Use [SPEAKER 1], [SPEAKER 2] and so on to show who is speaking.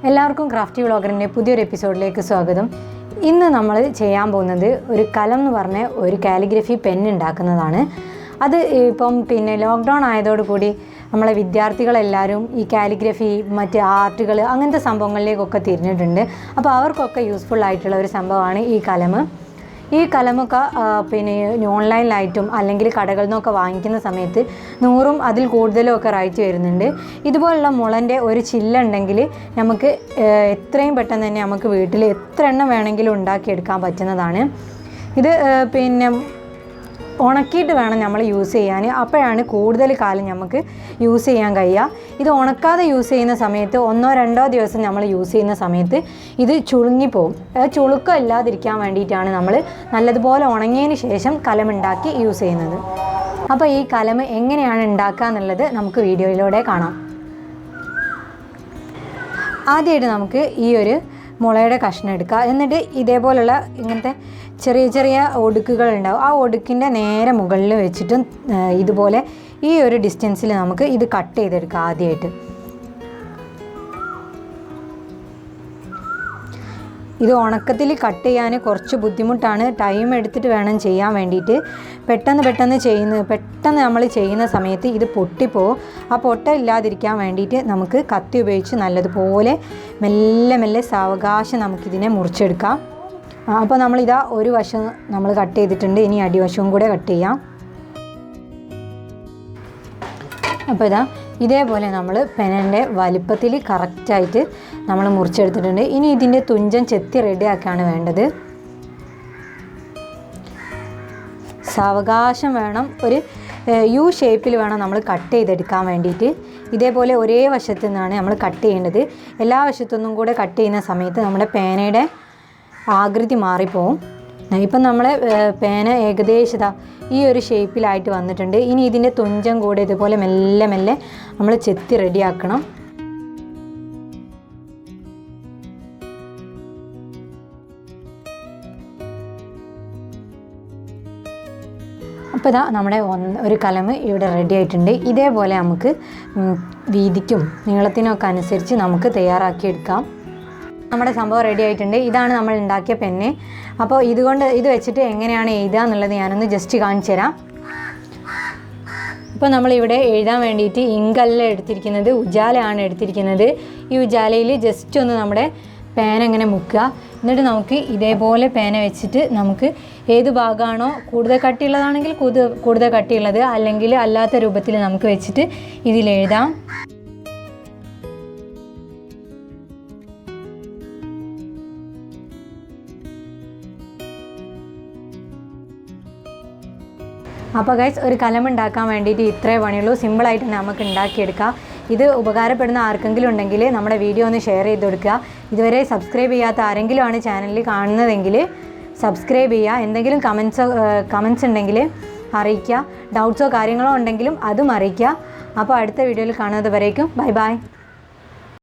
[SPEAKER 1] എല്ലാവർക്കും ക്രാഫ്റ്റി വ്ളോഗറിൻ്റെ പുതിയൊരു എപ്പിസോഡിലേക്ക് സ്വാഗതം. ഇന്ന് നമ്മൾ ചെയ്യാൻ പോകുന്നത് ഒരു കലം എന്ന് പറഞ്ഞ ഒരു കാലിഗ്രഫി പെൻ ഉണ്ടാക്കുന്നതാണ്. അത് ഇപ്പം ലോക്ക്ഡൗൺ ആയതോടുകൂടി നമ്മളെ വിദ്യാർത്ഥികളെല്ലാവരും ഈ കാലിഗ്രഫി മറ്റ് ആർട്ടുകൾ അങ്ങനത്തെ സംഭവങ്ങളിലേക്കൊക്കെ തിരിഞ്ഞിട്ടുണ്ട്. അപ്പോൾ അവർക്കൊക്കെ യൂസ്ഫുൾ ആയിട്ടുള്ള ഒരു സംഭവമാണ് ഈ കലം. ഈ കലമൊക്കെ ഓൺലൈനിലായിട്ടും അല്ലെങ്കിൽ കടകളിൽ നിന്നൊക്കെ വാങ്ങിക്കുന്ന സമയത്ത് 100ഉം അതിൽ കൂടുതലും ഒക്കെ റേറ്റ് വരുന്നുണ്ട്. ഇതുപോലുള്ള മുളൻ്റെ ഒരു ചില്ലുണ്ടെങ്കിൽ നമുക്ക് എത്രയും പെട്ടെന്ന് തന്നെ നമുക്ക് വീട്ടിൽ എത്ര എണ്ണം വേണമെങ്കിലും ഉണ്ടാക്കിയെടുക്കാൻ പറ്റുന്നതാണ്. ഇത് ഉണക്കിയിട്ട് വേണം നമ്മൾ യൂസ് ചെയ്യാൻ. അപ്പോഴാണ് കൂടുതൽ കാലം നമുക്ക് യൂസ് ചെയ്യാൻ കഴിയുക. ഇത് ഉണക്കാതെ യൂസ് ചെയ്യുന്ന സമയത്ത് 1-2 ദിവസം നമ്മൾ യൂസ് ചെയ്യുന്ന സമയത്ത് ഇത് ചുളുങ്ങിപ്പോവും. ചുളുക്കം ഇല്ലാതിരിക്കാൻ വേണ്ടിയിട്ടാണ് നമ്മൾ നല്ലതുപോലെ ഉണങ്ങിയതിന് ശേഷം കലമുണ്ടാക്കി യൂസ് ചെയ്യുന്നത്. അപ്പോൾ ഈ കലം എങ്ങനെയാണ് ഉണ്ടാക്കുക എന്നുള്ളത് നമുക്ക് വീഡിയോയിലൂടെ കാണാം. ആദ്യമായിട്ട് നമുക്ക് ഈ ഒരു മുളയുടെ കഷ്ണം എടുക്കുക. എന്നിട്ട് ഇതേപോലുള്ള ഇങ്ങനത്തെ ചെറിയ ചെറിയ ഒടുക്കുകൾ ഉണ്ടാവും. ആ ഒടുക്കിൻ്റെ നേരെ മുകളിൽ വെച്ചിട്ടും ഇതുപോലെ ഈ ഒരു ഡിസ്റ്റൻസിൽ നമുക്ക് ഇത് കട്ട് ചെയ്തെടുക്കാം. ആദ്യമായിട്ട് ഇത് ഉണക്കത്തിൽ കട്ട് ചെയ്യാൻ കുറച്ച് ബുദ്ധിമുട്ടാണ്. ടൈം എടുത്തിട്ട് വേണം ചെയ്യാൻ വേണ്ടിയിട്ട്. പെട്ടെന്ന് നമ്മൾ ചെയ്യുന്ന സമയത്ത് ഇത് പൊട്ടിപ്പോവും. ആ പൊട്ട ഇല്ലാതിരിക്കാൻ വേണ്ടിയിട്ട് നമുക്ക് കത്തി ഉപയോഗിച്ച് നല്ലതുപോലെ മെല്ലെ സാവകാശം നമുക്കിതിനെ മുറിച്ചെടുക്കാം. അപ്പോൾ നമ്മളിതാ ഒരു വശം നമ്മൾ കട്ട് ചെയ്തിട്ടുണ്ട്. ഇനി അടിവശവും കൂടെ കട്ട് ചെയ്യാം. അപ്പോൾ ഇതേപോലെ നമ്മൾ പെനിൻ്റെ വലിപ്പത്തിൽ കറക്റ്റായിട്ട് നമ്മൾ മുറിച്ചെടുത്തിട്ടുണ്ട്. ഇനി ഇതിൻ്റെ തുഞ്ചൻ ചെത്തി റെഡിയാക്കാണ് വേണ്ടത്. സാവകാശം വേണം. ഒരു യു ഷേപ്പിൽ വേണം നമ്മൾ കട്ട് ചെയ്തെടുക്കാൻ വേണ്ടിയിട്ട്. ഇതേപോലെ ഒരേ വശത്തു നിന്നാണ് നമ്മൾ കട്ട് ചെയ്യേണ്ടത്. എല്ലാ വശത്തുനിന്നും കൂടെ കട്ട് ചെയ്യുന്ന സമയത്ത് നമ്മുടെ പേനയുടെ ആകൃതി മാറിപ്പോവും. ഇപ്പം നമ്മളെ പേന ഏകദേശം ഈ ഒരു ഷേപ്പിലായിട്ട് വന്നിട്ടുണ്ട്. ഇനി ഇതിൻ്റെ തുഞ്ചം കൂടെ ഇതുപോലെ മെല്ലെ നമ്മൾ ചെത്തി റെഡിയാക്കണം. അപ്പോൾ നമ്മുടെ ഒരു കലം ഇവിടെ റെഡി ആയിട്ടുണ്ട്. ഇതേപോലെ നമുക്ക് വീതിക്കും നീളത്തിനൊക്കെ അനുസരിച്ച് നമുക്ക് തയ്യാറാക്കിയെടുക്കാം. നമ്മുടെ സംഭവം റെഡി ആയിട്ടുണ്ട്. ഇതാണ് നമ്മൾ ഉണ്ടാക്കിയ പെന്ന്. അപ്പോൾ ഇത് വെച്ചിട്ട് എങ്ങനെയാണ് എഴുതുക എന്നുള്ളത് ഞാനൊന്ന് ജസ്റ്റ് കാണിച്ചു തരാം. ഇപ്പോൾ നമ്മളിവിടെ എഴുതാൻ വേണ്ടിയിട്ട് ഇങ്കല്ല എടുത്തിരിക്കുന്നത്, ഉജാലയാണ് എടുത്തിരിക്കുന്നത്. ഈ ഉജാലയിൽ ജസ്റ്റ് ഒന്ന് നമ്മുടെ പേന ഇങ്ങനെ മുക്കുക. എന്നിട്ട് നമുക്ക് ഇതേപോലെ പേന വെച്ചിട്ട് നമുക്ക് ഏത് ഭാഗമാണോ കൂടുതൽ കട്ടിയുള്ളതാണെങ്കിൽ കൂടുതൽ കട്ടിയുള്ളത്, അല്ലെങ്കിൽ അല്ലാത്ത രൂപത്തിൽ നമുക്ക് വെച്ചിട്ട് ഇതിലെഴുതാം. അപ്പോൾ ഗൈസ്, ഒരു കലം ഉണ്ടാക്കാൻ വേണ്ടിയിട്ട് ഇത്രേ പണിയുള്ളൂ. സിമ്പിളായിട്ട് തന്നെ നമുക്ക് ഉണ്ടാക്കിയെടുക്കാം. ഇത് ഉപകാരപ്പെടുന്ന ആർക്കെങ്കിലും ഉണ്ടെങ്കിൽ നമ്മുടെ വീഡിയോ ഒന്ന് ഷെയർ ചെയ്ത് കൊടുക്കുക. ഇതുവരെ സബ്സ്ക്രൈബ് ചെയ്യാത്ത ആരെങ്കിലും ആണ് ചാനലിൽ കാണുന്നതെങ്കിൽ സബ്സ്ക്രൈബ് ചെയ്യുക. എന്തെങ്കിലും കമൻസ് ഉണ്ടെങ്കിൽ അറിയിക്കുക. ഡൗട്ട്സോ കാര്യങ്ങളോ ഉണ്ടെങ്കിലും അതും അറിയിക്കുക. അപ്പോൾ അടുത്ത വീഡിയോയിൽ കാണുന്നത് വരേക്കും ബൈ.